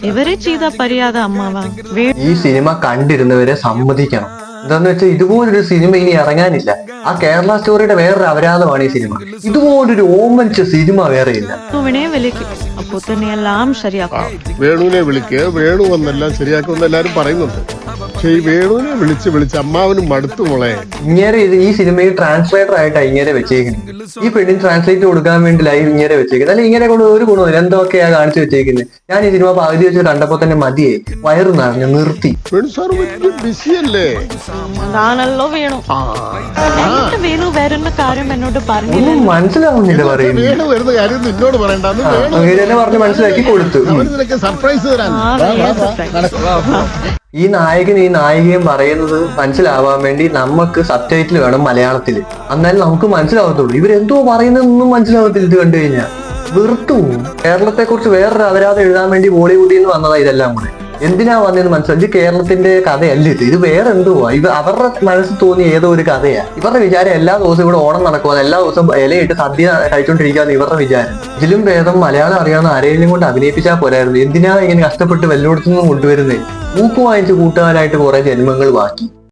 ഇവരെ ചെയ്ത പരിയാത അമ്മാവാ. ഈ സിനിമ കണ്ടിരുന്നവരെ സമ്മതിക്കണം. എന്താന്ന് വെച്ചാൽ ഇതുപോലൊരു സിനിമ ഇനി ഇറങ്ങാനില്ല. ആ കേരള സ്റ്റോറിയുടെ വേറൊരു അപരാധമാണ് ഈ സിനിമ. ഇതുപോലൊരു ഓമനിച്ച സിനിമ വേറെ ഇല്ല. വിളിക്കും, അപ്പൊ തന്നെ എല്ലാം ശരിയാക്കും. വേണുവിനെ വിളിക്ക്, വേണു വന്നെല്ലാം ശരിയാക്കുമെന്ന് എല്ലാരും പറയുന്നുണ്ട്. പക്ഷെ ഈ വേണുവിനെ വിളിച്ച് അമ്മാവനും മടുത്തു മോളെ. ഇങ്ങനെ ഈ സിനിമയിൽ ട്രാൻസ്ലേറ്റർ ആയിട്ടാണ് ഇങ്ങനെ വെച്ചേക്കുന്നത്. ഈ പെണ്ണിന് ട്രാൻസ്ലേറ്റ് കൊടുക്കാൻ വേണ്ടി ലൈവ് ഇങ്ങനെ വെച്ചേക്കുന്നത്. അല്ലെങ്കിൽ ഇങ്ങനെ കൊണ്ട് ഒരു ഗുണമില്ല. എന്തൊക്കെയാ കാണിച്ചു വെച്ചേക്കുന്നത്. ഞാൻ ഈ സിനിമ പകുതി വെച്ച് കണ്ടപ്പോ തന്നെ മതിയായി, വയറു നിറഞ്ഞു നിർത്തി. ബിസിയല്ലേ അതാണല്ലോ വേണു. വേണു വരുന്ന കാര്യം എന്നോട് പറഞ്ഞില്ല. ഒന്നും മനസ്സിലാവുന്നില്ല പറയുന്നത്. വേണു വരുന്ന കാര്യം നിന്നോട് പറയണ്ടെന്ന് അങ്ങനെ പറഞ്ഞ് മനസ്സിലാക്കി കൊടുത്തു. സർപ്രൈസ് തരാൻ ഈ നായകനും ഈ നായികയും പറയുന്നത് മനസ്സിലാവാൻ വേണ്ടി നമുക്ക് സബ് ടൈറ്റിൽ വേണം മലയാളത്തിൽ. എന്നാലും നമുക്ക് മനസ്സിലാവത്തുള്ളൂ. ഇവരെന്തോ പറയുന്നതൊന്നും മനസ്സിലാവത്തില്ല. ഇത് കണ്ടു കഴിഞ്ഞാൽ വെറുത്തു. കേരളത്തെ കുറിച്ച് വേറൊരു അപരാധം എഴുതാൻ വേണ്ടി ബോളിവുഡിൽ നിന്ന് വന്നതാ ഇതെല്ലാം കൂടെ. എന്തിനാ വന്നതെന്ന് മനസ്സിലായി. ഇത് കേരളത്തിന്റെ കഥയല്ല. ഇത് വേറെ എന്തുവാ. അവരുടെ മനസ്സിൽ തോന്നിയ ഏതോ ഒരു കഥയാ. ഇവരുടെ വിചാരം എല്ലാ ദിവസവും ഇവിടെ ഓണം നടക്കുവാന്ന്, എല്ലാ ദിവസവും ഇലയിട്ട് സദ്യ കഴിച്ചോണ്ടിരിക്കാന്ന് ഇവരുടെ വിചാരം. ഇതിലും ഭേദം മലയാളം അറിയാവുന്ന ആരെങ്കിലും കൊണ്ട് അഭിനയിപ്പിച്ചാൽ പോരായിരുന്നു. എന്തിനാ ഇങ്ങനെ കഷ്ടപ്പെട്ട് വല്ലോടത്തുനിന്നും കൊണ്ടുവരുന്നേ. മൂക്ക് വാങ്ങിച്ച് കൂട്ടുകാരായിട്ട് കുറെ ജന്മങ്ങൾ ബാക്കി.